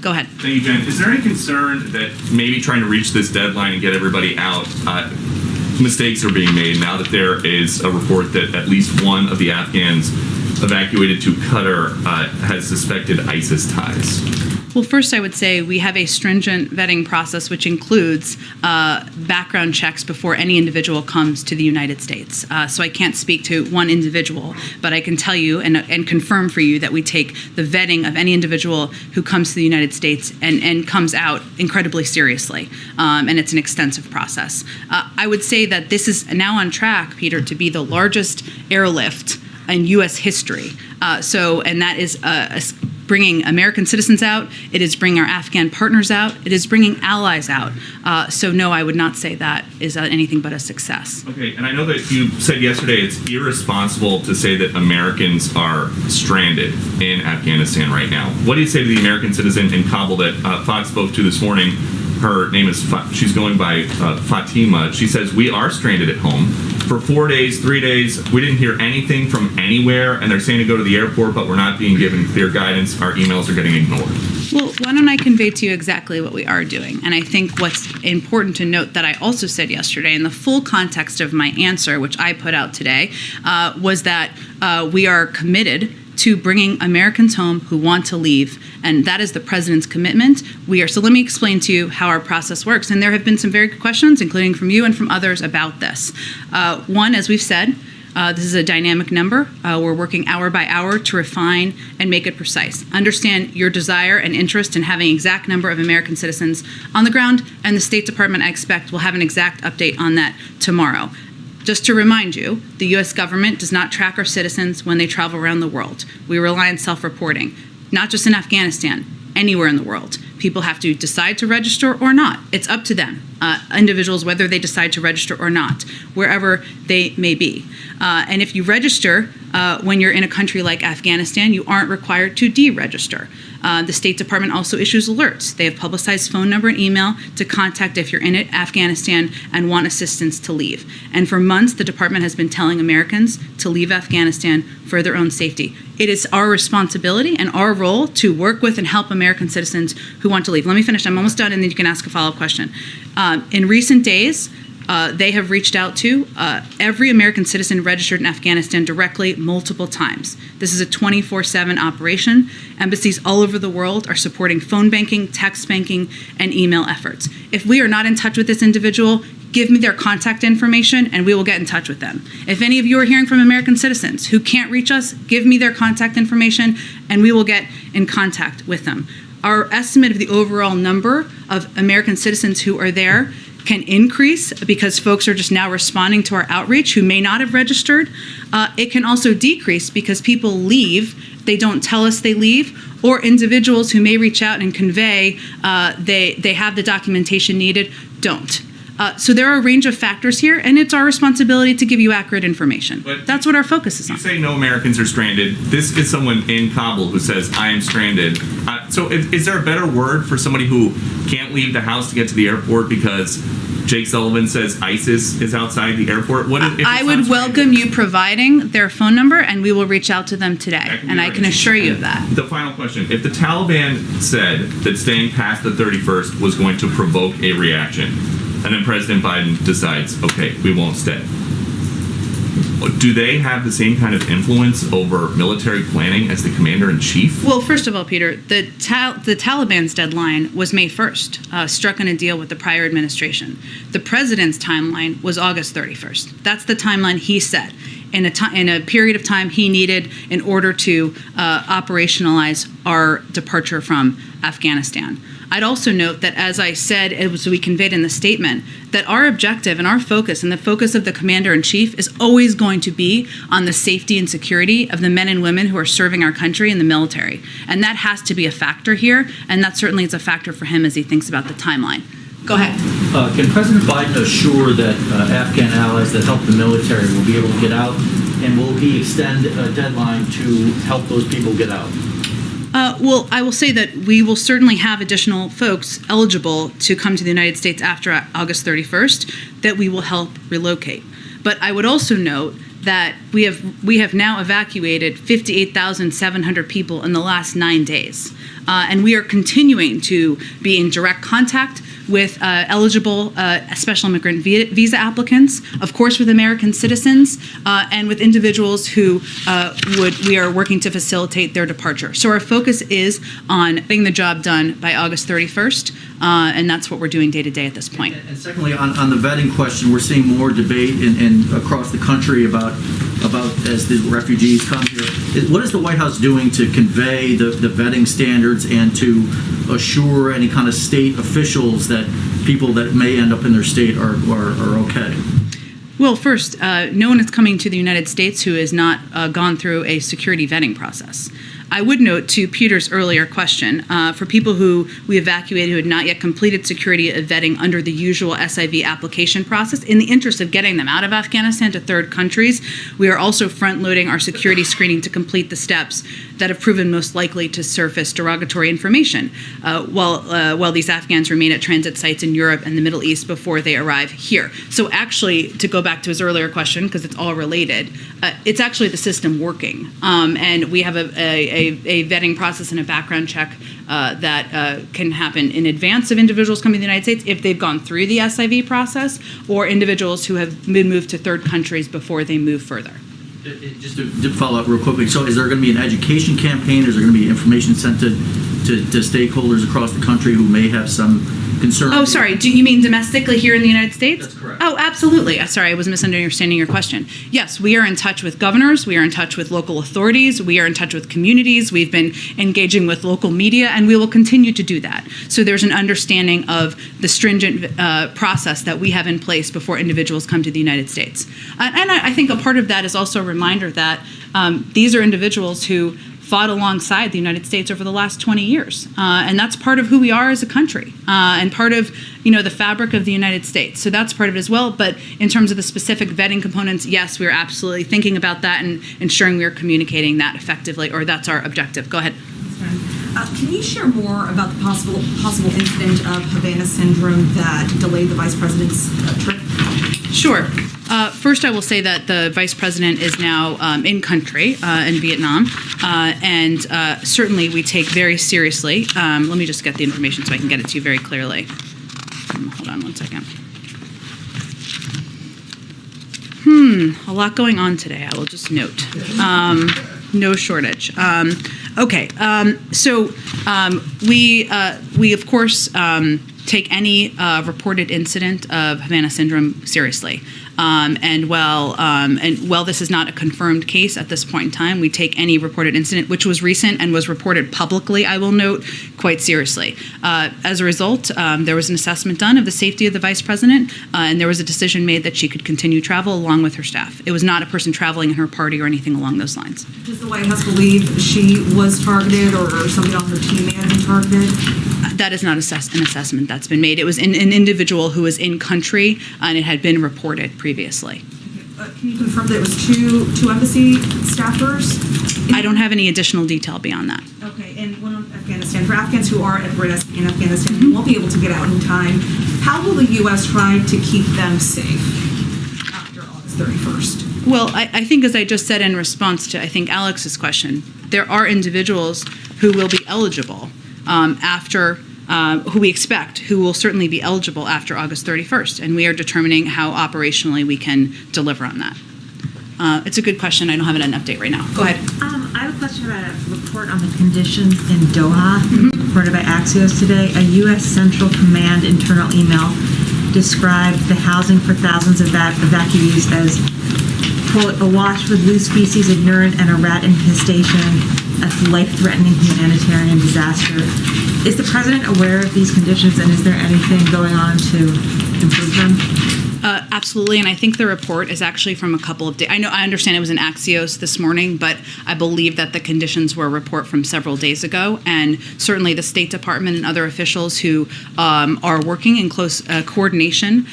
Go ahead. Thank you, Jen. Is there any concern that maybe trying to reach this deadline and get everybody out, mistakes are being made now that there is a report that at least one of the Afghans evacuated to Qatar has suspected ISIS ties? Well, first I would say we have a stringent vetting process which includes background checks before any individual comes to the United States. So I can't speak to one individual, but I can tell you and confirm for you that we take the vetting of any individual who comes to the United States and comes out incredibly seriously. And it's an extensive process. I would say that this is now on track, Peter, to be the largest airlift in U.S. history. And that is bringing American citizens out. It is bringing our Afghan partners out. It is bringing allies out. So no, I would not say that is anything but a success. Okay, and I know that you said yesterday it's irresponsible to say that Americans are stranded in Afghanistan right now. What do you say to the American citizen in Kabul that Fox spoke to this morning? Her name is, she's going by Fatima. She says, we are stranded at home for 4 days, 3 days. We didn't hear anything from anywhere, and they're saying to go to the airport, but we're not being given clear guidance. Our emails are getting ignored. Well, why don't I convey to you exactly what we are doing? And I think what's important to note that I also said yesterday in the full context of my answer, which I put out today, was that we are committed to bringing Americans home who want to leave, and that is the president's commitment. So let me explain to you how our process works, and there have been some very good questions, including from you and from others, about this. One, as we've said, this is a dynamic number. We're working hour by hour to refine and make it precise. Understand your desire and interest in having an exact number of American citizens on the ground, and the State Department, I expect, will have an exact update on that tomorrow. Just to remind you, the U.S. government does not track our citizens when they travel around the world. We rely on self-reporting, not just in Afghanistan, anywhere in the world. People have to decide to register or not. It's up to them, individuals, whether they decide to register or not, wherever they may be. And if you register when you're in a country like Afghanistan, you aren't required to deregister. The State Department also issues alerts. They have publicized phone number and email to contact if you're in Afghanistan and want assistance to leave. And for months, the department has been telling Americans to leave Afghanistan for their own safety. It is our responsibility and our role to work with and help American citizens who want to leave. Let me finish. I'm almost done, and then you can ask a follow-up question. In recent days, they have reached out to every American citizen registered in Afghanistan directly multiple times. This is a 24/7 operation. Embassies all over the world are supporting phone banking, text banking, and email efforts. If we are not in touch with this individual, give me their contact information and we will get in touch with them. If any of you are hearing from American citizens who can't reach us, give me their contact information and we will get in contact with them. Our estimate of the overall number of American citizens who are there can increase because folks are just now responding to our outreach who may not have registered. It can also decrease because people leave, they don't tell us they leave, or individuals who may reach out and convey they have the documentation needed don't. So there are a range of factors here, and it's our responsibility to give you accurate information. But that's what our focus is on. You say no Americans are stranded. This is someone in Kabul who says, I am stranded. So is there a better word for somebody who can't leave the house to get to the airport because Jake Sullivan says ISIS is outside the airport? I would welcome you providing their phone number, and we will reach out to them today, and I can assure you of that. The final question. If the Taliban said that staying past the 31st was going to provoke a reaction, and then President Biden decides, okay, we won't stay, do they have the same kind of influence over military planning as the commander-in-chief? Well, first of all, Peter, the Taliban's deadline was May 1st, struck in a deal with the prior administration. The president's timeline was August 31st. That's the timeline he set in a period of time he needed in order to operationalize our departure from Afghanistan. I'd also note that, as I said, as we conveyed in the statement, that our objective and our focus and the focus of the commander-in-chief is always going to be on the safety and security of the men and women who are serving our country in the military. And that has to be a factor here, and that certainly is a factor for him as he thinks about the timeline. Go ahead. Can President Biden assure that Afghan allies that help the military will be able to get out, and will he extend a deadline to help those people get out? Well, I will say that we will certainly have additional folks eligible to come to the United States after August 31st that we will help relocate. But I would also note that we have now evacuated 58,700 people in the last 9 days. And we are continuing to be in direct contact with eligible special immigrant visa applicants, of course with American citizens, and with individuals who we are working to facilitate their departure. So our focus is on getting the job done by August 31st, and that's what we're doing day to day at this point. And secondly, on the vetting question, we're seeing more debate in across the country about as the refugees come here. What is the White House doing to convey the vetting standards and to assure any kind of state officials that people that may end up in their state are okay? Well, first, no one is coming to the United States who has not gone through a security vetting process. I would note, to Peter's earlier question, for people who we evacuated who had not yet completed security vetting under the usual SIV application process, in the interest of getting them out of Afghanistan to third countries, we are also front-loading our security screening to complete the steps that have proven most likely to surface derogatory information while these Afghans remain at transit sites in Europe and the Middle East before they arrive here. So actually, to go back to his earlier question, because it's all related, it's actually the system working. And we have a vetting process and a background check that can happen in advance of individuals coming to the United States if they've gone through the SIV process, or individuals who have been moved to third countries before they move further. Just to follow up real quickly, so is there going to be an education campaign? Is there going to be information sent to stakeholders across the country who may have some concern? Oh, sorry. Do you mean domestically here in the United States? That's correct. Oh, absolutely. Sorry, I was misunderstanding your question. Yes, we are in touch with governors. We are in touch with local authorities. We are in touch with communities. We've been engaging with local media, and we will continue to do that. So there's an understanding of the stringent process that we have in place before individuals come to the United States. And I think a part of that is also a reminder that these are individuals who fought alongside the United States over the last 20 years. And that's part of who we are as a country and part of, the fabric of the United States. So that's part of it as well. But in terms of the specific vetting components, yes, we're absolutely thinking about that and ensuring we are communicating that effectively, or that's our objective. Go ahead. Can you share more about the possible incident of Havana syndrome that delayed the Vice President's trip? Sure. First, I will say that the Vice President is now in country in Vietnam, and certainly we take very seriously. Let me just get the information so I can get it to you very clearly. Hold on one second. A lot going on today, I will just note. No shortage. Okay, so we of course take any reported incident of Havana syndrome seriously. And while this is not a confirmed case at this point in time, we take any reported incident, which was recent and was reported publicly, I will note, quite seriously. As a result, there was an assessment done of the safety of the Vice President, and there was a decision made that she could continue travel along with her staff. It was not a person traveling in her party or anything along those lines. Does the White House believe she was targeted or somebody on her team may have been targeted? That is not an assessment that's been made. It was an individual who was in country, and it had been reported previously. Okay. Can you confirm that it was two embassy staffers? I don't have any additional detail beyond that. Okay, and one on Afghanistan. For Afghans who are at risk in Afghanistan who won't be able to get out in time, how will the U.S. try to keep them safe after August 31st? Well, I think, as I just said in response to, I think, Alex's question, there are individuals who will be eligible who we expect who will certainly be eligible after August 31st, and we are determining how operationally we can deliver on that. It's a good question. I don't have an update right now. Go ahead. I have a question about a report on the conditions in Doha, reported by Axios today. A U.S. Central Command internal email described the housing for thousands of evacuees as, quote, awash with loose feces of urine and a rat infestation, a life-threatening humanitarian disaster. Is the president aware of these conditions, and is there anything going on to improve them? Absolutely, and I think the report is actually from a couple of days. I understand it was in Axios this morning, but I believe that the conditions were a report from several days ago, and certainly the State Department and other officials who are working in close coordination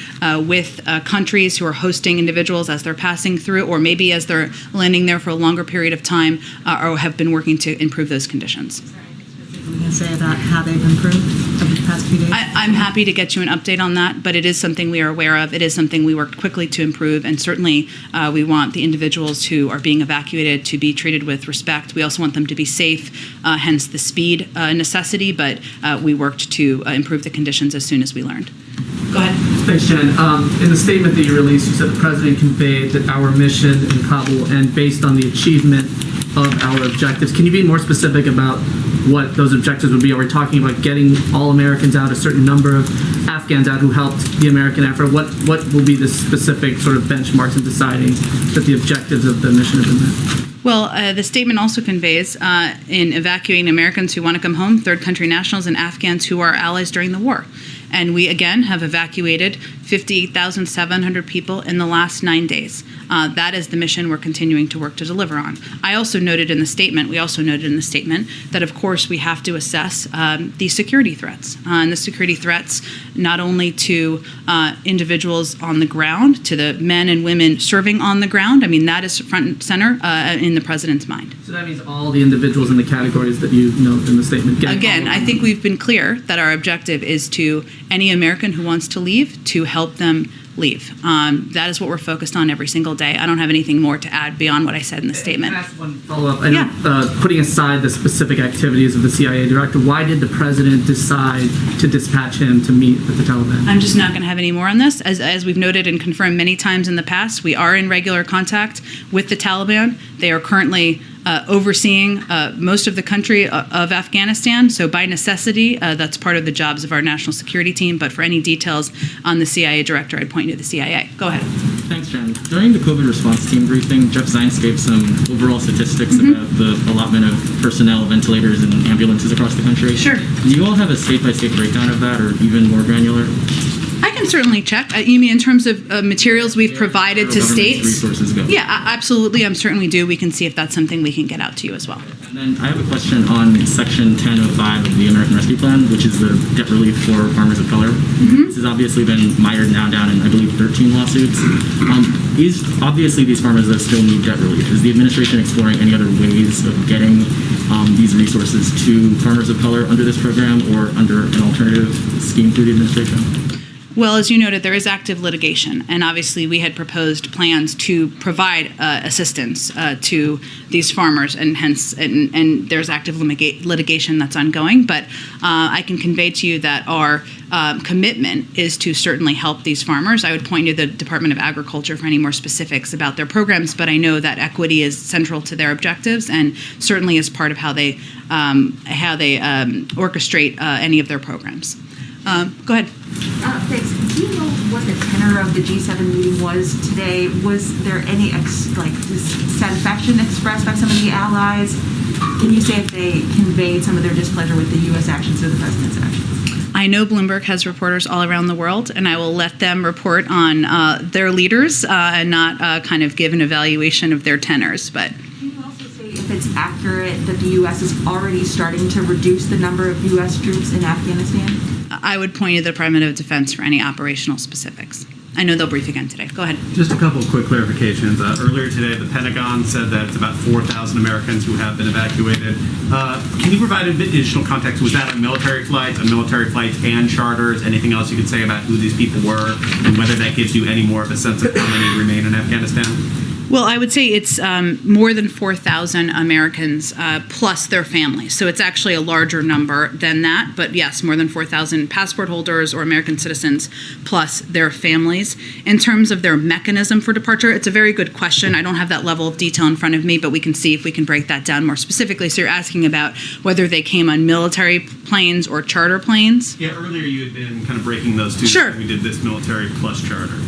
with countries who are hosting individuals as they're passing through, or maybe as they're landing there for a longer period of time, or have been working to improve those conditions. We can say about how they've improved? the past few days? I'm happy to get you an update on that, but it is something we are aware of. It is something we worked quickly to improve, and certainly we want the individuals who are being evacuated to be treated with respect. We also want them to be safe, hence the speed necessity, but we worked to improve the conditions as soon as we learned. Go ahead. Thanks, Jen. In the statement that you released, you said the President conveyed that our mission in Kabul and based on the achievement of our objectives. Can you be more specific about what those objectives would be? Are we talking about getting all Americans out, a certain number of Afghans out who helped the American effort? What will be the specific sort of benchmarks in deciding that the objectives of the mission have been met? Well, the statement also conveys in evacuating Americans who want to come home, third country nationals, and Afghans who are allies during the war. And we, again, have evacuated 58,700 people in the last 9 days. That is the mission we're continuing to work to deliver on. We also noted in the statement that, of course, we have to assess the security threats. And the security threats not only to individuals on the ground, to the men and women serving on the ground. I mean, that is front and center in the President's mind. So that means all the individuals in the categories that you note in the statement. Again, I think we've been clear that our objective is to any American who wants to leave, to help them leave. That is what we're focused on every single day. I don't have anything more to add beyond what I said in the statement. Can I ask one follow-up? I know, putting aside the specific activities of the CIA director, why did the President decide to dispatch him to meet with the Taliban? I'm just not going to have any more on this. As we've noted and confirmed many times in the past, we are in regular contact with the Taliban. They are currently overseeing most of the country of Afghanistan. So by necessity, that's part of the jobs of our national security team. But for any details on the CIA director, I'd point you to the CIA. Go ahead. Thanks, Jen. During the COVID response team briefing, Jeff Zients gave some overall statistics about the allotment of personnel, ventilators, and ambulances across the country. Sure. Do you all have a state-by-state breakdown of that, or even more granular? I can certainly check. You mean in terms of materials we've provided to states? Resources go. Yeah, absolutely. I'm certainly do. We can see if that's something we can get out to you as well. And then I have a question on Section 1005 of the American Rescue Plan, which is the debt relief for farmers of color. This has obviously been mired now down in, I believe, 13 lawsuits. Obviously, these farmers that still need debt relief. Is the administration exploring any other ways of getting these resources to farmers of color under this program or under an alternative scheme through the administration? Well, as you noted, there is active litigation, and obviously we had proposed plans to provide assistance to these farmers, and hence, and there's active litigation that's ongoing. But I can convey to you that our commitment is to certainly help these farmers. I would point you to the Department of Agriculture for any more specifics about their programs, but I know that equity is central to their objectives, and certainly is part of how they orchestrate any of their programs. Go ahead. Thanks. Do you know what the tenor of the G7 meeting was today? Was there any dissatisfaction expressed by some of the allies? Can you say if they conveyed some of their displeasure with the U.S. actions or the President's actions? I know Bloomberg has reporters all around the world, and I will let them report on their leaders and not kind of give an evaluation of their tenors. But Can you also say if it's accurate that the U.S. is already starting to reduce the number of U.S. troops in Afghanistan? I would point you to the Department of Defense for any operational specifics. I know they'll brief again today. Go ahead. Just a couple of quick clarifications. Earlier today, the Pentagon said that it's about 4,000 Americans who have been evacuated. Can you provide additional context? Was that a military flight and charters? Anything else you could say about who these people were and whether that gives you any more of a sense of how many remain in Afghanistan? Well, I would say it's more than 4,000 Americans plus their families. So it's actually a larger number than that. But yes, more than 4,000 passport holders or American citizens plus their families. In terms of their mechanism for departure, it's a very good question. I don't have that level of detail in front of me, but we can see if we can break that down more specifically. So you're asking about whether they came on military planes or charter planes? Yeah, earlier you had been kind of breaking those two. Sure. We did this military plus charter.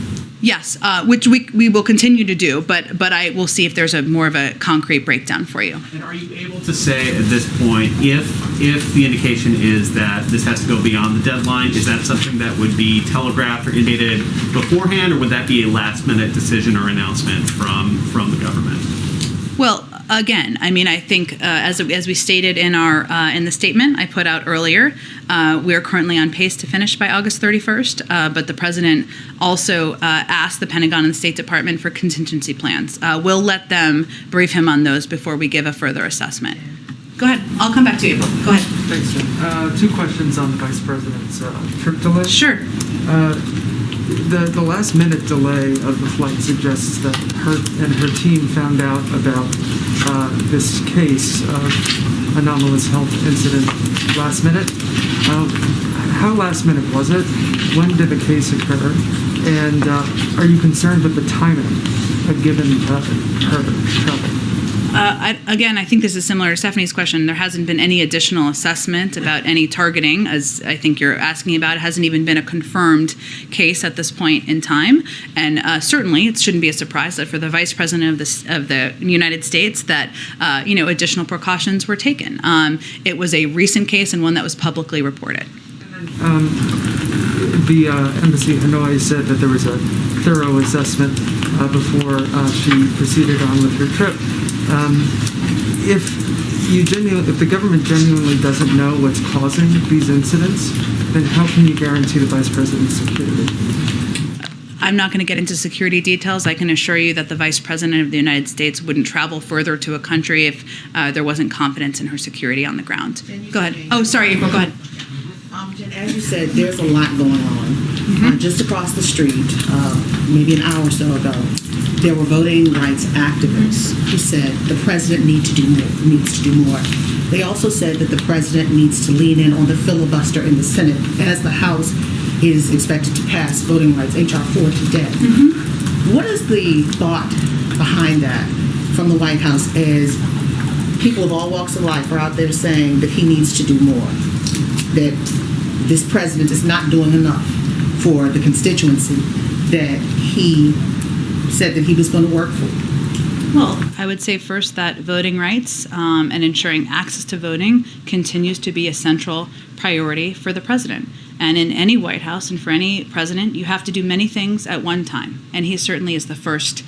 Yes, which we will continue to do, but I will see if there's a more of a concrete breakdown for you. And are you able to say at this point if the indication is that this has to go beyond the deadline, is that something that would be telegraphed or indicated beforehand, or would that be a last-minute decision or announcement from the government? Well, again, I mean, I think as we stated in the statement I put out earlier, we are currently on pace to finish by August 31st. But the president also asked the Pentagon and the State Department for contingency plans. We'll let them brief him on those before we give a further assessment. Go ahead. I'll come back to you, April. Go ahead. Thanks, Jen. Two questions on the Vice President's trip delay. Sure. The last minute delay of the flight suggests that her and her team found out about this case of anomalous health incident last minute. How last minute was it? When did the case occur? And are you concerned with the timing given her travel? Again, I think this is similar to Stephanie's question. There hasn't been any additional assessment about any targeting, as I think you're asking about. It hasn't even been a confirmed case at this point in time. And certainly, it shouldn't be a surprise that for the Vice President of the United States that additional precautions were taken. It was a recent case and one that was publicly reported. The Embassy in Hanoi said that there was a thorough assessment before she proceeded on with her trip. If the government genuinely doesn't know what's causing these incidents, then how can you guarantee the Vice President's security? I'm not going to get into security details. I can assure you that the Vice President of the United States wouldn't travel further to a country if there wasn't confidence in her security on the ground. Go ahead. Oh, sorry, April, go ahead. Jen, as you said, there's a lot going on. Just across the street, maybe an hour or so ago, there were voting rights activists who said the president needs to do more. They also said that the president needs to lean in on the filibuster in the Senate as the House is expected to pass voting rights, H.R. 4 today. What is the thought behind that from the White House as people of all walks of life are out there saying that he needs to do more, that this president is not doing enough for the constituency that he said that he was going to work for? Well, I would say first that voting rights and ensuring access to voting continues to be a central priority for the president. And in any White House and for any president, you have to do many things at one time. And he certainly is the first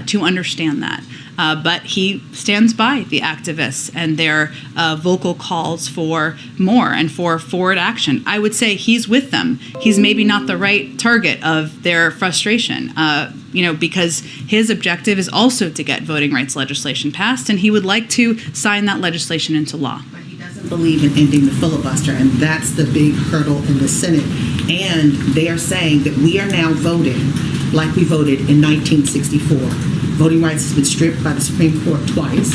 to understand that. But he stands by the activists and their vocal calls for more and for forward action. I would say he's with them. He's maybe not the right target of their frustration, because his objective is also to get voting rights legislation passed, and he would like to sign that legislation into law. But he doesn't believe in ending the filibuster, and that's the big hurdle in the Senate. And they are saying that we are now voting like we voted in 1964. Voting rights has been stripped by the Supreme Court twice,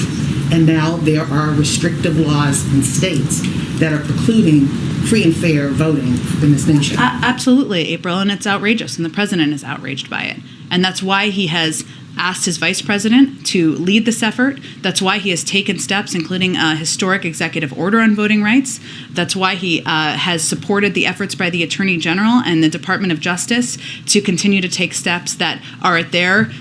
and now there are restrictive laws in states that are precluding free and fair voting in this nation. Absolutely, April, and it's outrageous, and the president is outraged by it. And that's why he has asked his vice president to lead this effort. That's why he has taken steps, including a historic executive order on voting rights. That's why he has supported the efforts by the Attorney General and the Department of Justice to continue to take steps that are at their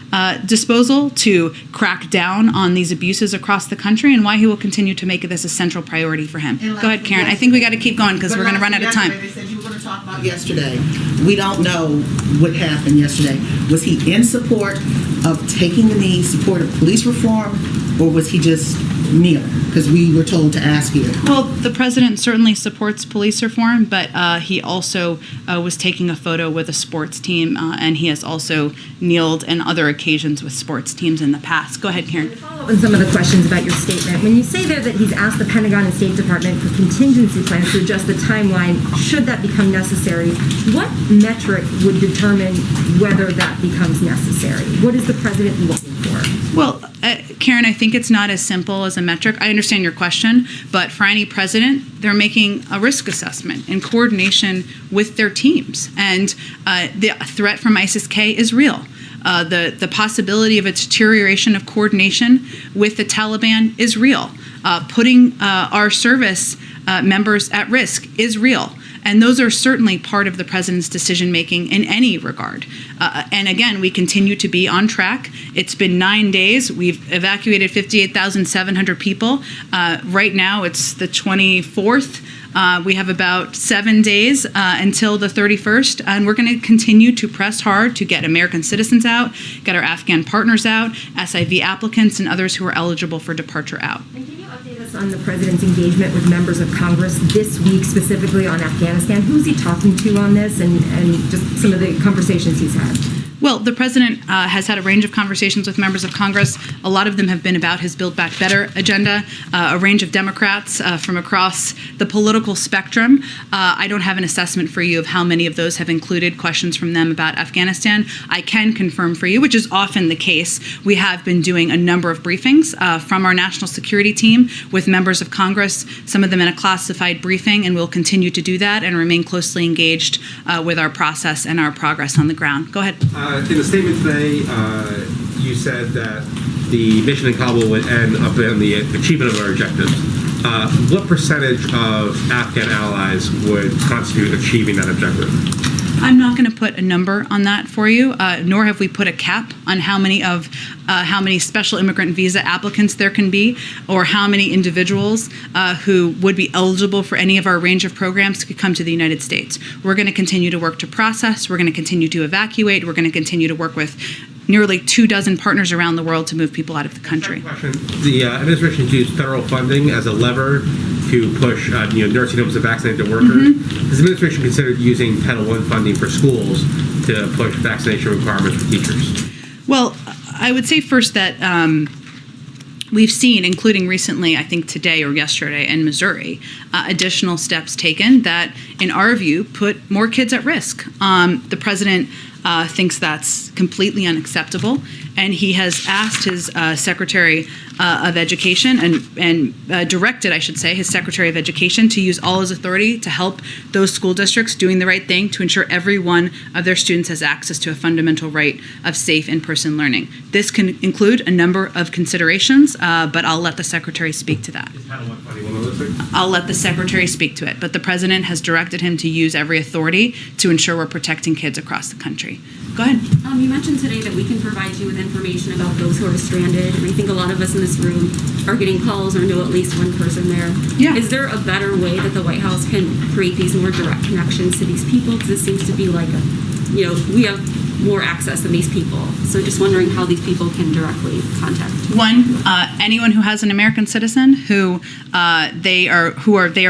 disposal to crack down on these abuses across the country, and why he will continue to make this a central priority for him. Go ahead, Karen. I think we got to keep going because we're going to run out of time. They said you were going to talk about yesterday. We don't know what happened yesterday. Was he in support of taking the knee, support of police reform, or was he just kneeling? Because we were told to ask you. Well, the president certainly supports police reform, but he also was taking a photo with a sports team, and he has also kneeled on other occasions with sports teams in the past. Go ahead, Karen. To follow up on some of the questions about your statement, when you say there that he's asked the Pentagon and State Department for contingency plans to adjust the timeline should that become necessary, what metric would determine whether that becomes necessary? What is the president looking for? Well, Karen, I think it's not as simple as a metric. I understand your question, but for any president, they're making a risk assessment in coordination with their teams. And the threat from ISIS-K is real. The possibility of a deterioration of coordination with the Taliban is real. Putting our service members at risk is real. And those are certainly part of the president's decision-making in any regard. And again, we continue to be on track. It's been 9 days. We've evacuated 58,700 people. Right now, it's the 24th. We have about 7 days until the 31st, and we're going to continue to press hard to get American citizens out, get our Afghan partners out, SIV applicants, and others who are eligible for departure out. And can you update us on the president's engagement with members of Congress this week, specifically on Afghanistan? Who's he talking to on this, and just some of the conversations he's had? Well, the president has had a range of conversations with members of Congress. A lot of them have been about his Build Back Better agenda. A range of Democrats from across the political spectrum. I don't have an assessment for you of how many of those have included questions from them about Afghanistan. I can confirm for you, which is often the case, we have been doing a number of briefings from our national security team with members of Congress, some of them in a classified briefing, and we'll continue to do that and remain closely engaged with our process and our progress on the ground. Go ahead. In the statement today, you said that the mission in Kabul would end up in the achievement of our objectives. What percentage of Afghan allies would constitute achieving that objective? I'm not going to put a number on that for you, nor have we put a cap on how many special immigrant visa applicants there can be, or how many individuals who would be eligible for any of our range of programs could come to the United States. We're going to continue to work to process. We're going to continue to evacuate. We're going to continue to work with nearly 24 partners around the world to move people out of the country. The administration used federal funding as a lever to push nursing homes to vaccinate their workers. Mm-hmm. Has the administration considered using Title I funding for schools to push vaccination requirements for teachers? Well, I would say first that we've seen, including recently, I think today or yesterday in Missouri, additional steps taken that, in our view, put more kids at risk. The president thinks that's completely unacceptable, and he has asked his Secretary of Education and directed, I should say, his Secretary of Education to use all his authority to help those school districts doing the right thing to ensure every one of their students has access to a fundamental right of safe in-person learning. This can include a number of considerations, but I'll let the Secretary speak to that. Is Title I funding one of those things? I'll let the Secretary speak to it, but the President has directed him to use every authority to ensure we're protecting kids across the country. Go ahead. You mentioned today that we can provide you with information about those who are stranded, and I think a lot of us in this room are getting calls or know at least one person there. Yeah. Is there a better way that the White House can create these more direct connections to these people? Because it seems to be like, we have more access than these people. So just wondering how these people can directly contact. One, anyone who has an American citizen who they are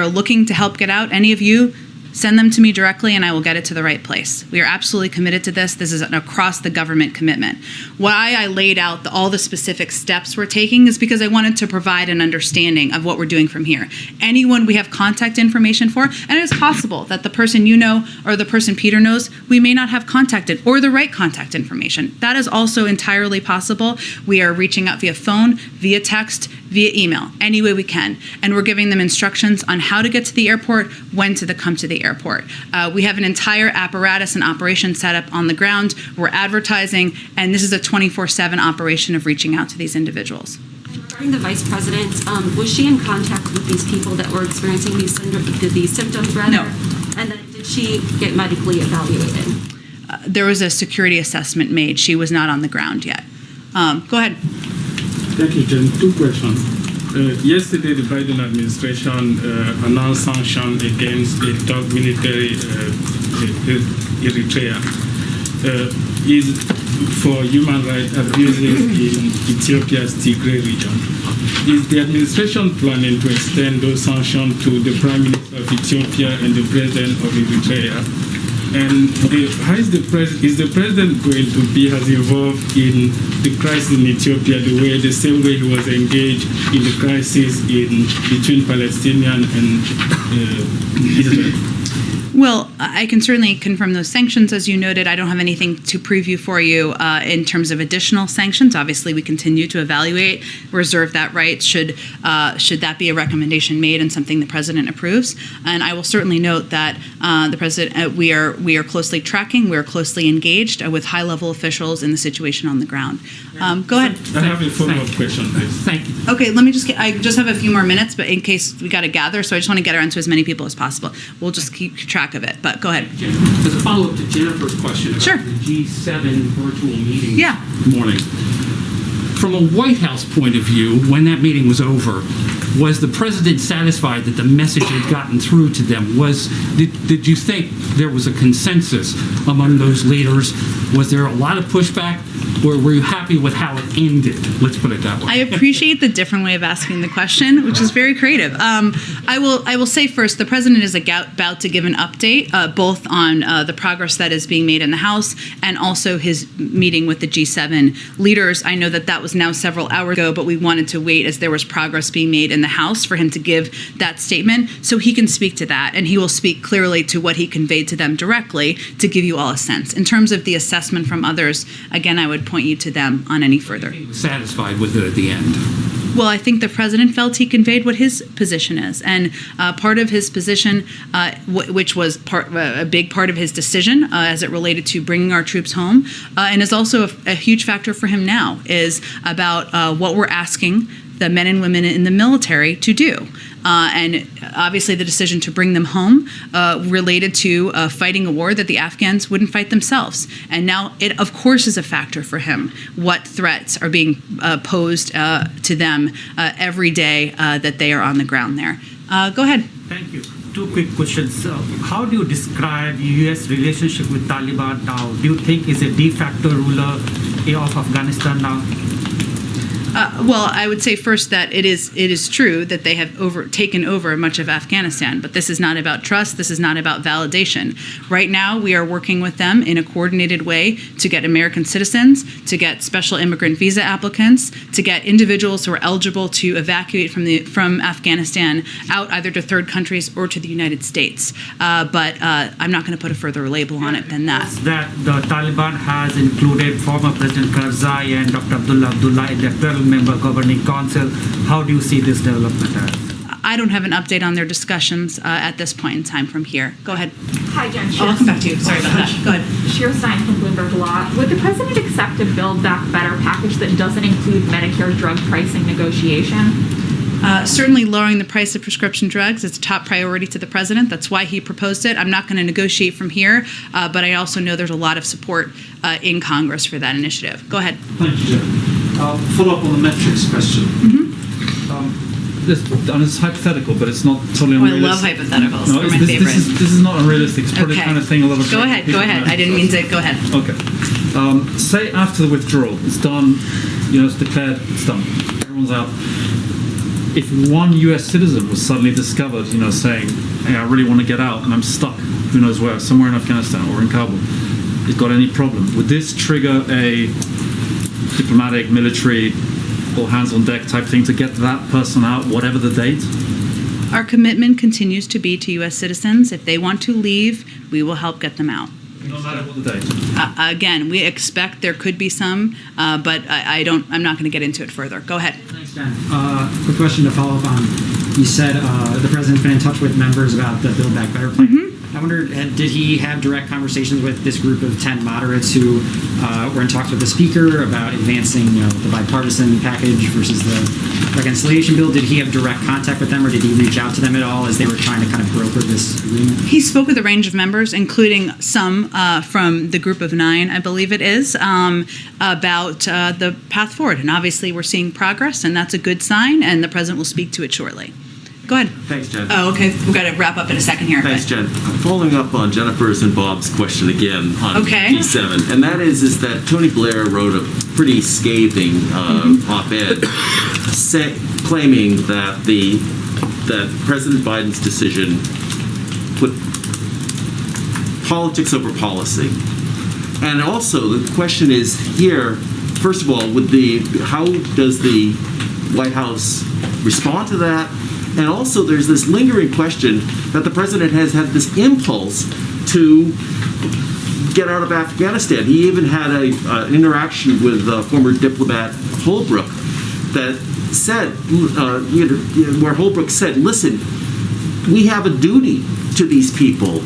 looking to help get out, any of you, send them to me directly and I will get it to the right place. We are absolutely committed to this. This is an across the government commitment. Why I laid out all the specific steps we're taking is because I wanted to provide an understanding of what we're doing from here. Anyone we have contact information for, and it is possible that the person you know or the person Peter knows, we may not have contacted or the right contact information. That is also entirely possible. We are reaching out via phone, via text, via email, any way we can. And we're giving them instructions on how to get to the airport, when to come to the airport. We have an entire apparatus and operation set up on the ground. We're advertising, and this is a 24/7 operation of reaching out to these individuals. Regarding the Vice President, was she in contact with these people that were experiencing these symptoms, rather? No. And then did she get medically evaluated? There was a security assessment made. She was not on the ground yet. Go ahead. Thank you, Jen. Two questions. Yesterday, the Biden administration announced sanctions against the top military Eritrea is for human rights abuses in Ethiopia's Tigray region. Is the administration planning to extend those sanctions to the Prime Minister of Ethiopia and the President of Eritrea? And how is the president going to be as involved in the crisis in Ethiopia the same way he was engaged in the crisis between Palestinians and Israel? Well, I can certainly confirm those sanctions, as you noted. I don't have anything to preview for you in terms of additional sanctions. Obviously, we continue to evaluate, reserve that right should that be a recommendation made and something the president approves. And I will certainly note that the president, we are closely tracking, we are closely engaged with high-level officials in the situation on the ground. Go ahead. I have a follow-up question, please. Thank you. Okay, I just have a few more minutes, but in case we got to gather, so I just want to get around to as many people as possible. We'll just keep track of it, but go ahead. As a follow-up to Jennifer's question about Sure. the G7 virtual meeting Yeah. this morning, from a White House point of view, when that meeting was over, was the president satisfied that the message had gotten through to them? Did you think there was a consensus among those leaders? Was there a lot of pushback? or were you happy with how it ended? Let's put it that way. I appreciate the different way of asking the question, which is very creative. I will say first, the president is about to give an update, both on the progress that is being made in the House and also his meeting with the G7 leaders. I know that was now several hours ago, but we wanted to wait as there was progress being made in the House for him to give that statement so he can speak to that, and he will speak clearly to what he conveyed to them directly to give you all a sense. In terms of the assessment from others, again, I would point you to them on any further. He was satisfied with it at the end. Well, I think the president felt he conveyed what his position is, and part of his position, which was a big part of his decision as it related to bringing our troops home, and is also a huge factor for him now, is about what we're asking the men and women in the military to do. And obviously the decision to bring them home related to fighting a war that the Afghans wouldn't fight themselves. And now it, of course, is a factor for him what threats are being posed to them every day that they are on the ground there. Go ahead. Thank you. Two quick questions. How do you describe U.S. relationship with Taliban now? Do you think is a de facto ruler of Afghanistan now? Well, I would say first that it is true that they have taken over much of Afghanistan, but this is not about trust. This is not about validation. Right now, we are working with them in a coordinated way to get American citizens, to get special immigrant visa applicants, to get individuals who are eligible to evacuate from Afghanistan out either to third countries or to the United States. But I'm not going to put a further label on it than that. That the Taliban has included former President Karzai and Dr. Abdullah in their 12-member governing council. How do you see this development as? I don't have an update on their discussions at this point in time from here. Go ahead. Hi, Jen. I'll come back to you. Sorry about that. Go ahead. Shir Stein from Bloomberg Law. Would the president accept a Build Back Better package that doesn't include Medicare drug pricing negotiation? Certainly lowering the price of prescription drugs is a top priority to the president. That's why he proposed it. I'm not going to negotiate from here, but I also know there's a lot of support in Congress for that initiative. Go ahead. Thank you, Jen. Follow up on the metrics question. It's hypothetical, but it's not totally unrealistic. I love hypotheticals. No, They're my favorite. This is not unrealistic. It's probably the kind of thing a lot of Go ahead. I didn't mean to. Go ahead. Okay. Say after the withdrawal, it's done, it's declared, it's done. Everyone's out. If one US citizen was suddenly discovered, saying, hey, I really want to get out and I'm stuck, who knows where, somewhere in Afghanistan or in Kabul, has got any problem, would this trigger a diplomatic, military, all hands on deck type thing to get that person out, whatever the date? Our commitment continues to be to U.S. citizens. If they want to leave, we will help get them out. No matter what the date. Again, we expect there could be some, but I'm not going to get into it further. Go ahead. Thanks, Dan. Quick question to follow up on. You said the president's been in touch with members about the Build Back Better plan. I wonder, did he have direct conversations with this group of 10 moderates who were in talks with the speaker about advancing, the bipartisan package versus the reconciliation bill? Did he have direct contact with them, or did he reach out to them at all as they were trying to kind of broker this agreement? He spoke with a range of members, including some from the group of 9, I believe it is, about the path forward. And obviously we're seeing progress, and that's a good sign, and the president will speak to it shortly. Go ahead. Thanks, Jen. Oh, okay. We've got to wrap up in a second here. Thanks, Jen. Following up on Jennifer's and Bob's question again on G7, and that is that Tony Blair wrote a pretty scathing op-ed claiming that that President Biden's decision put politics over policy. And also, the question is here, first of all, how does the White House respond to that? And also, there's this lingering question that the president has had this impulse to get out of Afghanistan. He even had an interaction with former diplomat Holbrooke that said, where Holbrooke said, listen, we have a duty to these people.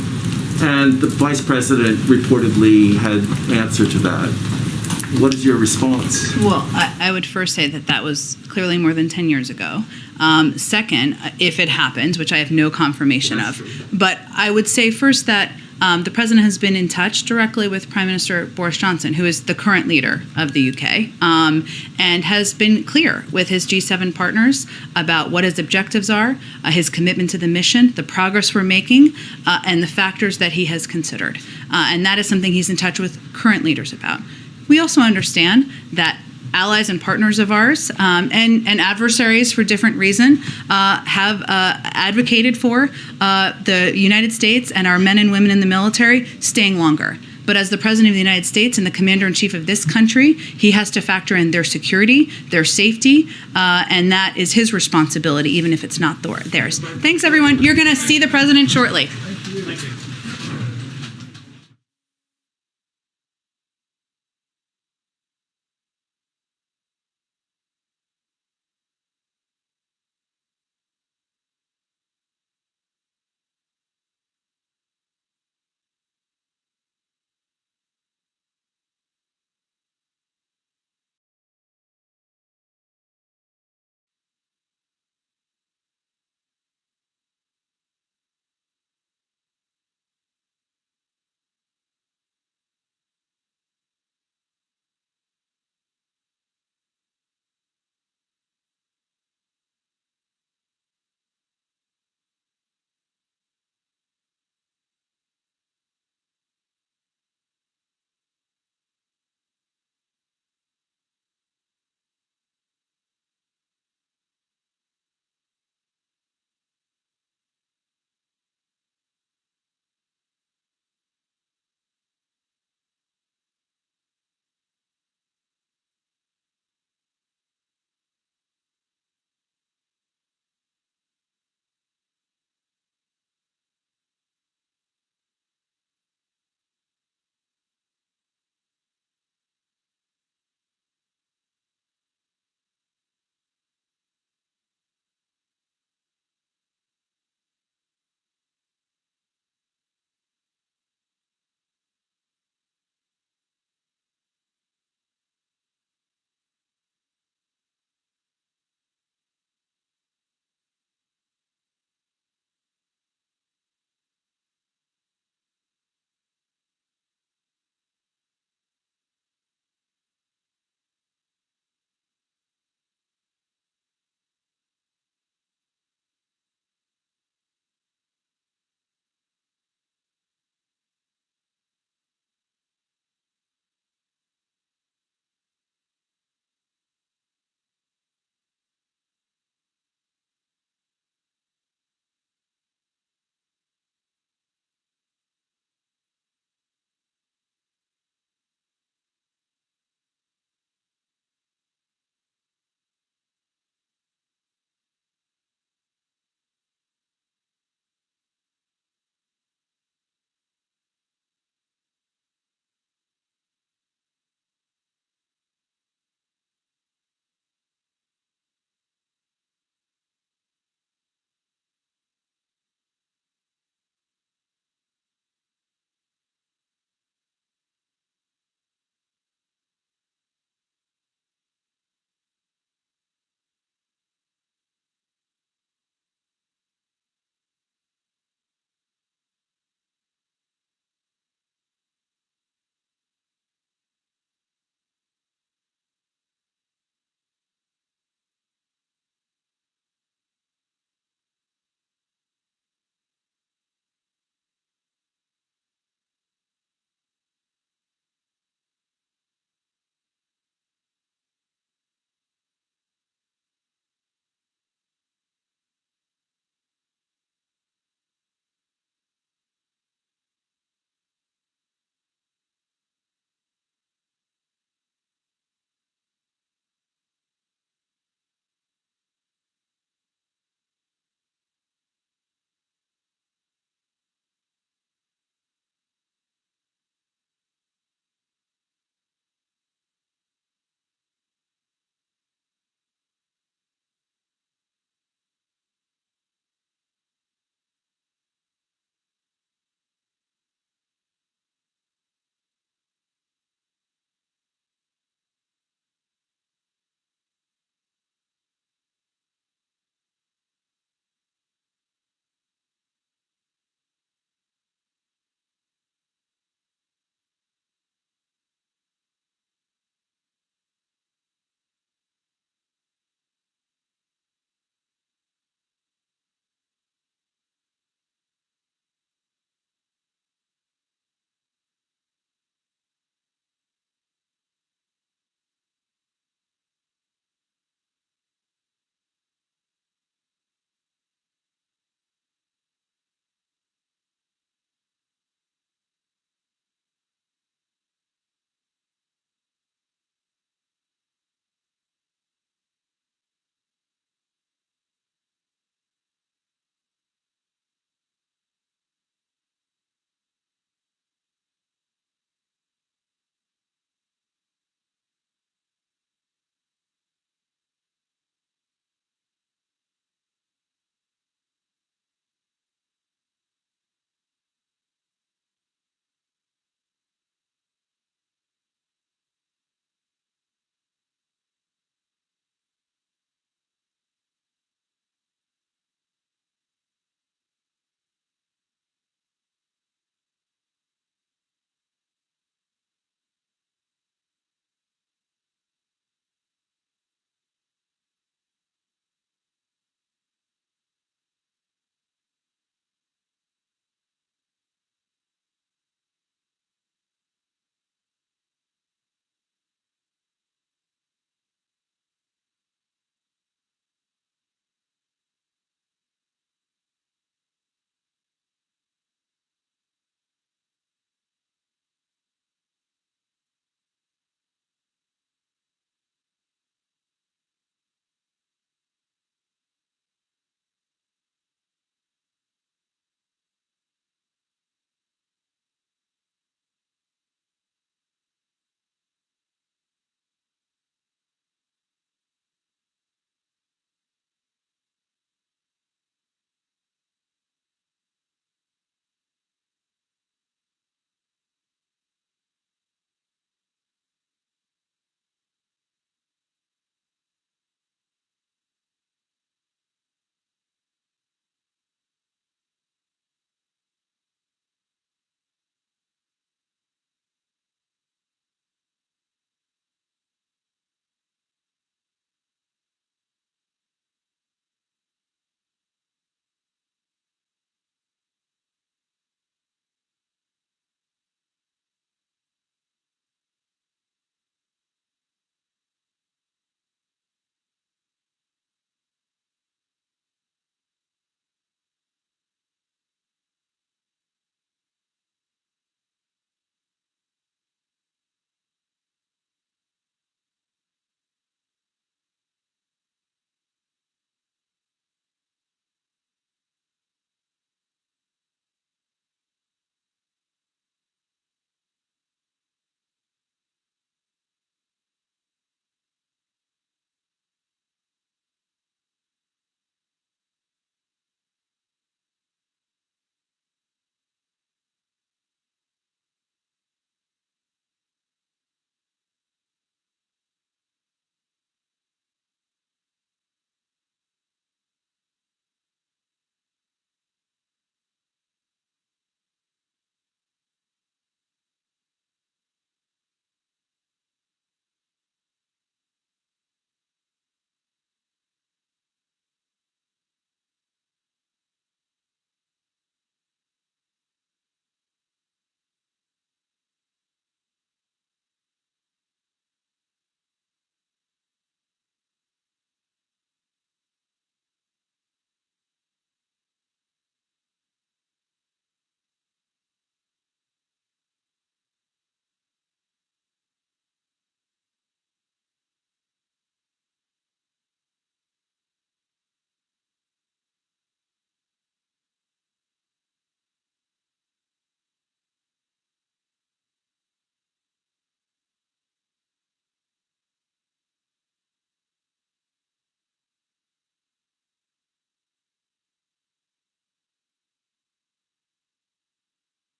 And the vice president reportedly had answer to that. What is your response? Well, I would first say that was clearly more than 10 years ago. Second, if it happens, which I have no confirmation of, but I would say first that the president has been in touch directly with Prime Minister Boris Johnson, who is the current leader of the UK, and has been clear with his G7 partners about what his objectives are, his commitment to the mission, the progress we're making, and the factors that he has considered. And that is something he's in touch with current leaders about. we also understand that allies and partners of ours and adversaries for different reason have advocated for the United States and our men and women in the military staying longer. But as the President of the United States and the Commander-in-Chief of this country, he has to factor in their security, their safety, and that is his responsibility, even if it's not theirs. Thanks, everyone. You're going to see the President shortly.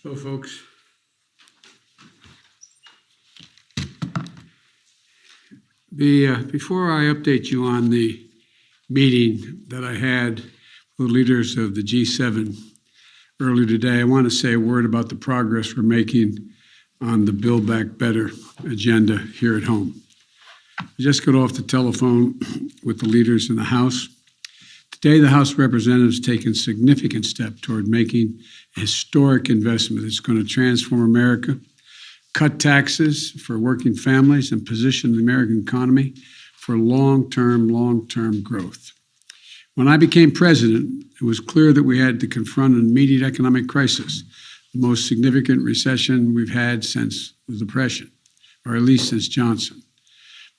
So, folks, before I update you on the meeting that I had with leaders of the G7 earlier today, I want to say a word about the progress we're making on the Build Back Better agenda here at home. I just got off the telephone with the leaders in the House. Today, the House of Representatives has taken a significant step toward making a historic investment that's going to transform America, cut taxes for working families, and position the American economy for long-term growth. When I became president, it was clear that we had to confront an immediate economic crisis, the most significant recession we've had since the Depression, or at least since Johnson.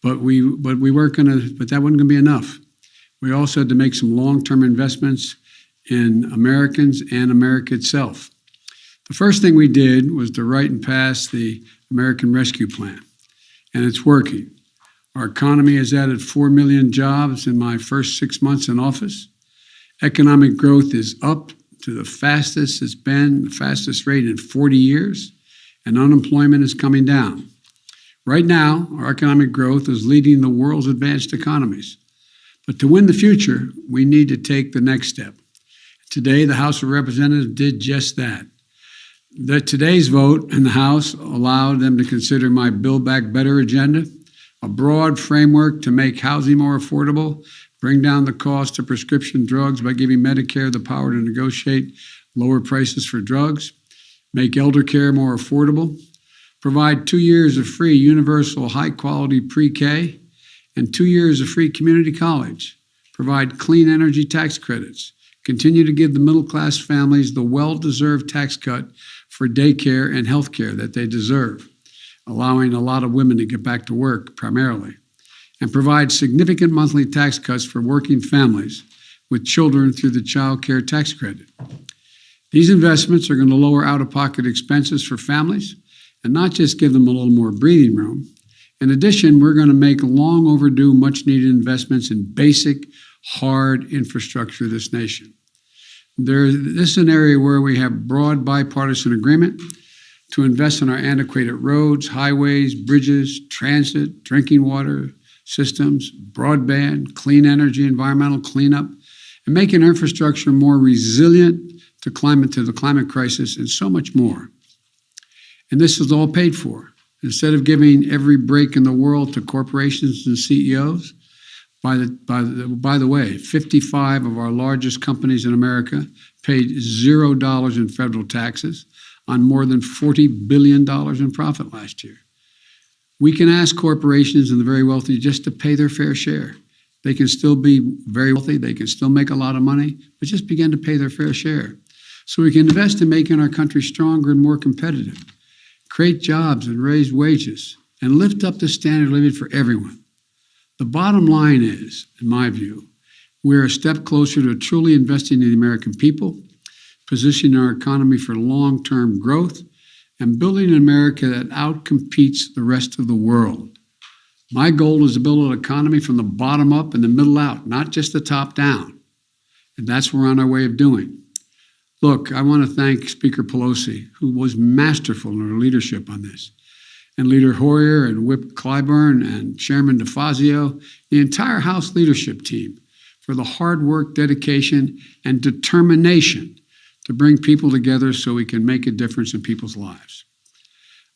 But that wasn't going to be enough. We also had to make some long-term investments in Americans and America itself. The first thing we did was to write and pass the American Rescue Plan, and it's working. Our economy has added 4 million jobs in my first 6 months in office. Economic growth is up to the fastest it's been, the fastest rate in 40 years, and unemployment is coming down. Right now, our economic growth is leading the world's advanced economies. But to win the future, we need to take the next step. Today, the House of Representatives did just that. Today's vote in the House allowed them to consider my Build Back Better agenda, a broad framework to make housing more affordable, bring down the cost of prescription drugs by giving Medicare the power to negotiate lower prices for drugs, make elder care more affordable, provide 2 years of free universal high-quality pre-K, and 2 years of free community college, provide clean energy tax credits, continue to give the middle-class families the well-deserved tax cut for daycare and health care that they deserve, allowing a lot of women to get back to work primarily, and provide significant monthly tax cuts for working families with children through the child care tax credit. These investments are going to lower out-of-pocket expenses for families and not just give them a little more breathing room. In addition, we're going to make long overdue, much needed investments in basic, hard infrastructure of this nation. This is an area where we have broad bipartisan agreement to invest in our antiquated roads, highways, bridges, transit, drinking water systems, broadband, clean energy, environmental cleanup, and making infrastructure more resilient to the climate crisis, and so much more. And this is all paid for. Instead of giving every break in the world to corporations and CEOs, by the way, 55 of our largest companies in America paid $0 in federal taxes on more than $40 billion in profit last year. We can ask corporations and the very wealthy just to pay their fair share. They can still be very wealthy, they can still make a lot of money, but just begin to pay their fair share. So we can invest in making our country stronger and more competitive, create jobs and raise wages, and lift up the standard of living for everyone. The bottom line is, in my view, we're a step closer to truly investing in the American people, positioning our economy for long-term growth, and building an America that outcompetes the rest of the world. My goal is to build an economy from the bottom up and the middle out, not just the top down. And that's what we're on our way of doing. Look, I want to thank Speaker Pelosi, who was masterful in her leadership on this, and Leader Hoyer and Whip Clyburn and Chairman DeFazio, the entire House leadership team, for the hard work, dedication, and determination to bring people together so we can make a difference in people's lives.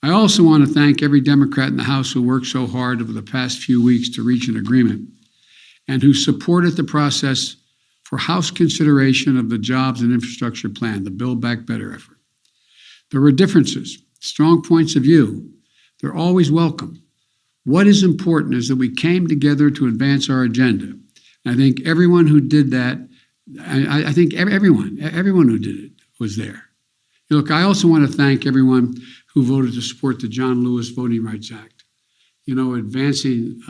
I also want to thank every Democrat in the House who worked so hard over the past few weeks to reach an agreement and who supported the process for House consideration of the Jobs and Infrastructure Plan, the Build Back Better effort. There were differences, strong points of view. They're always welcome. What is important is that we came together to advance our agenda. And I think everyone who did that, I think everyone who did it was there. Look, I also want to thank everyone who voted to support the John Lewis Voting Rights Act. You know, advancing,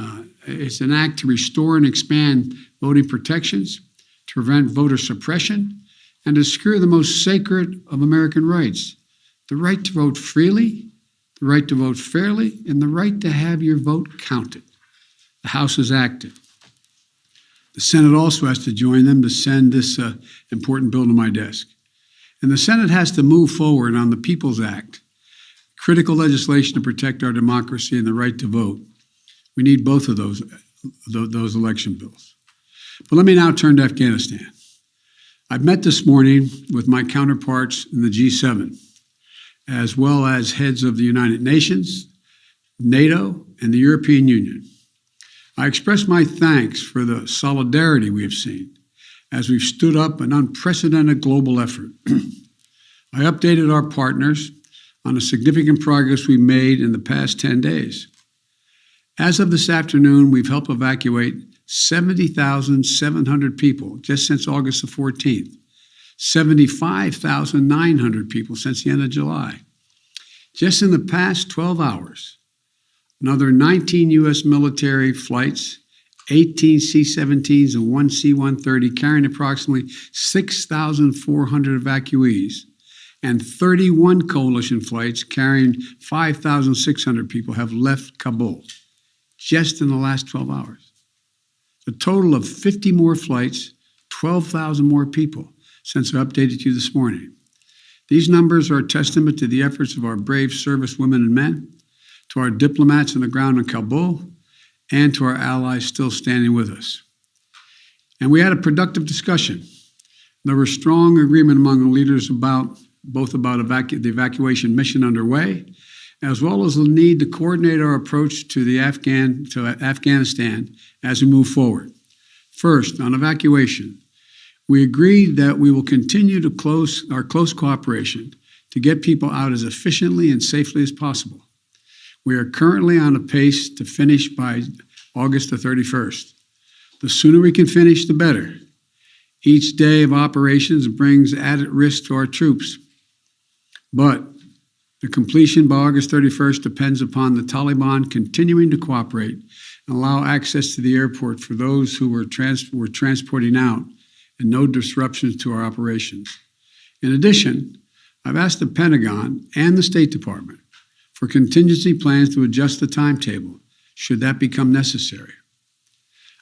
it's an act to restore and expand voting protections, to prevent voter suppression, and to secure the most sacred of American rights, the right to vote freely, the right to vote fairly, and the right to have your vote counted. The House has acted. The Senate also has to join them to send this important bill to my desk. And the Senate has to move forward on the People's Act, critical legislation to protect our democracy and the right to vote. We need both of those election bills. But let me now turn to Afghanistan. I've met this morning with my counterparts in the G7, as well as heads of the United Nations, NATO, and the European Union. I express my thanks for the solidarity we have seen as we've stood up an unprecedented global effort. I updated our partners on the significant progress we made in the past 10 days. As of this afternoon, we've helped evacuate 70,700 people just since August the 14th, 75,900 people since the end of July. Just in the past 12 hours, another 19 U.S. military flights, 18 C-17s and 1 C-130 carrying approximately 6,400 evacuees, and 31 coalition flights carrying 5,600 people have left Kabul just in the last 12 hours. A total of 50 more flights, 12,000 more people since I updated you this morning. These numbers are a testament to the efforts of our brave service women and men, to our diplomats on the ground in Kabul, and to our allies still standing with us. And we had a productive discussion. There was strong agreement among the leaders about the evacuation mission underway, as well as the need to coordinate our approach to Afghanistan as we move forward. First, on evacuation, we agreed that we will continue to close cooperation to get people out as efficiently and safely as possible. We are currently on a pace to finish by August the 31st. The sooner we can finish, the better. Each day of operations brings added risk to our troops. But the completion by August 31st depends upon the Taliban continuing to cooperate and allow access to the airport for those who we're transporting out and no disruptions to our operations. In addition, I've asked the Pentagon and the State Department for contingency plans to adjust the timetable should that become necessary.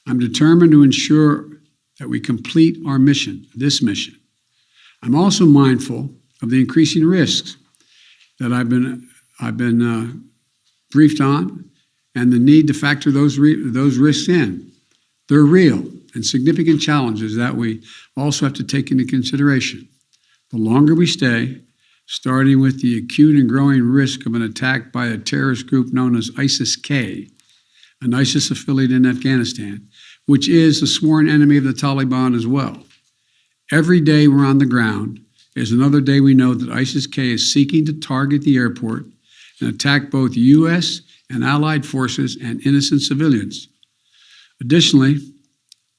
I'm determined to ensure that we complete our mission, this mission. I'm also mindful of the increasing risks that I've been briefed on and the need to factor those risks in. They're real and significant challenges that we also have to take into consideration. The longer we stay, starting with the acute and growing risk of an attack by a terrorist group known as ISIS-K, an ISIS affiliate in Afghanistan, which is a sworn enemy of the Taliban as well. Every day we're on the ground is another day we know that ISIS-K is seeking to target the airport and attack both U.S. and allied forces and innocent civilians. Additionally,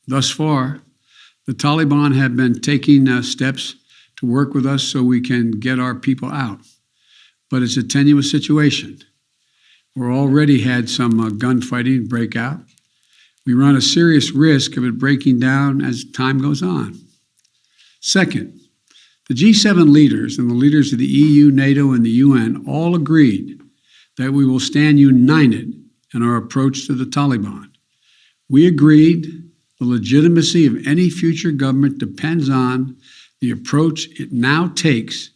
thus far, the Taliban have been taking steps to work with us so we can get our people out. But it's a tenuous situation. We're already had some gunfighting break out. We run a serious risk of it breaking down as time goes on. Second, the G7 leaders and the leaders of the EU, NATO, and the UN all agreed that we will stand united in our approach to the Taliban. We agreed the legitimacy of any future government depends on the approach it now takes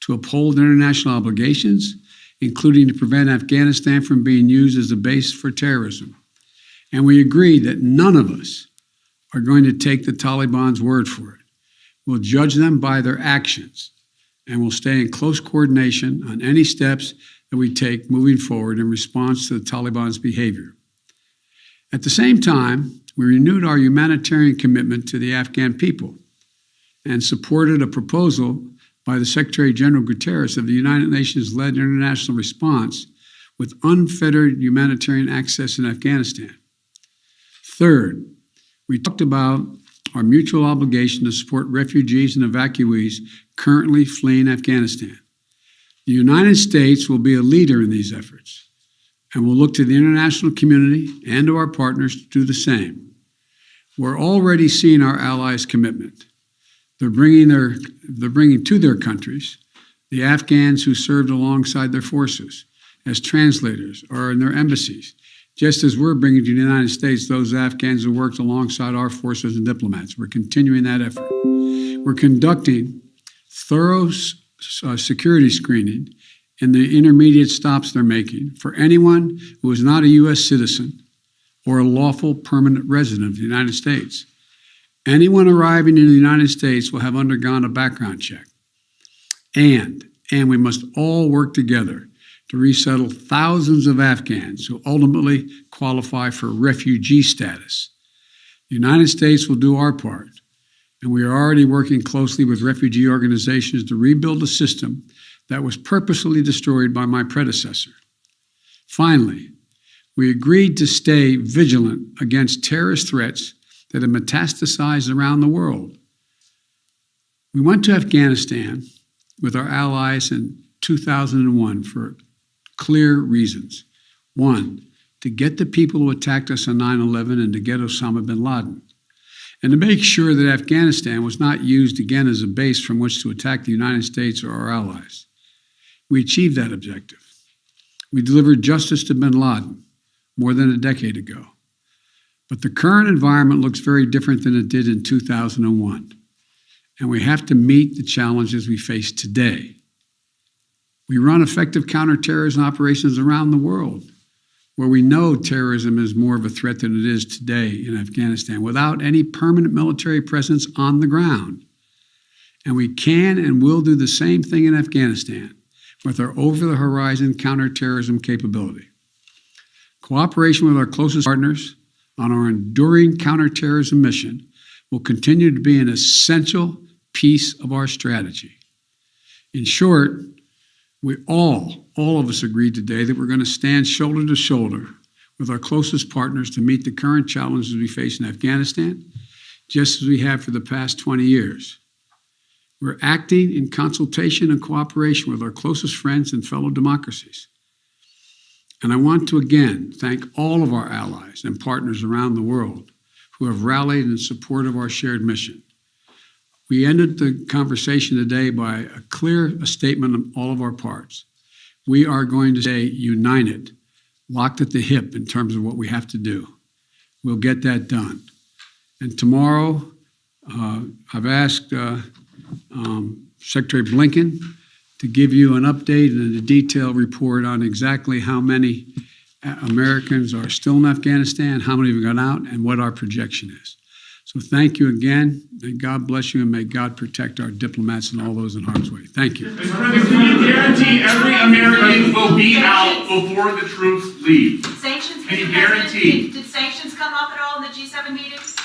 to uphold international obligations, including to prevent Afghanistan from being used as a base for terrorism. And we agreed that none of us are going to take the Taliban's word for it. We'll judge them by their actions, and we'll stay in close coordination on any steps that we take moving forward in response to the Taliban's behavior. At the same time, we renewed our humanitarian commitment to the Afghan people and supported a proposal by the Secretary General Guterres of the United Nations-led international response with unfettered humanitarian access in Afghanistan. Third, we talked about our mutual obligation to support refugees and evacuees currently fleeing Afghanistan. The United States will be a leader in these efforts, and will look to the international community and to our partners to do the same. We're already seeing our allies' commitment. They're bringing to their countries the Afghans who served alongside their forces as translators or in their embassies, just as we're bringing to the United States those Afghans who worked alongside our forces and diplomats. We're continuing that effort. We're conducting thorough security screening and the intermediate stops they're making for anyone who is not a U.S. citizen or a lawful permanent resident of the United States. Anyone arriving in the United States will have undergone a background check. And we must all work together to resettle thousands of Afghans who ultimately qualify for refugee status. The United States will do our part, and we are already working closely with refugee organizations to rebuild a system that was purposely destroyed by my predecessor. Finally, we agreed to stay vigilant against terrorist threats that have metastasized around the world. We went to Afghanistan with our allies in 2001 for clear reasons. One, to get the people who attacked us on 9/11 and to get Osama bin Laden, and to make sure that Afghanistan was not used again as a base from which to attack the United States or our allies. We achieved that objective. We delivered justice to bin Laden more than a decade ago. But the current environment looks very different than it did in 2001, and we have to meet the challenges we face today. We run effective counterterrorism operations around the world, where we know terrorism is more of a threat than it is today in Afghanistan, without any permanent military presence on the ground. And we can and will do the same thing in Afghanistan with our over-the-horizon counterterrorism capability. Cooperation with our closest partners on our enduring counterterrorism mission will continue to be an essential piece of our strategy. In short, we all of us agreed today that we're going to stand shoulder to shoulder with our closest partners to meet the current challenges we face in Afghanistan, just as we have for the past 20 years. We're acting in consultation and cooperation with our closest friends and fellow democracies. And I want to again thank all of our allies and partners around the world who have rallied in support of our shared mission. We ended the conversation today by a clear statement of all of our parts. We are going to stay united, locked at the hip in terms of what we have to do. We'll get that done. And tomorrow, I've asked Secretary Blinken to give you an update and a detailed report on exactly how many Americans are still in Afghanistan, how many have gone out, and what our projection is. So thank you again. May God bless you, and may God protect our diplomats and all those in harm's way. Thank you. Mr. President, can you guarantee every American will be out before the troops leave? Sanctions. Can you guarantee? Did sanctions come up at all in the G7 meetings?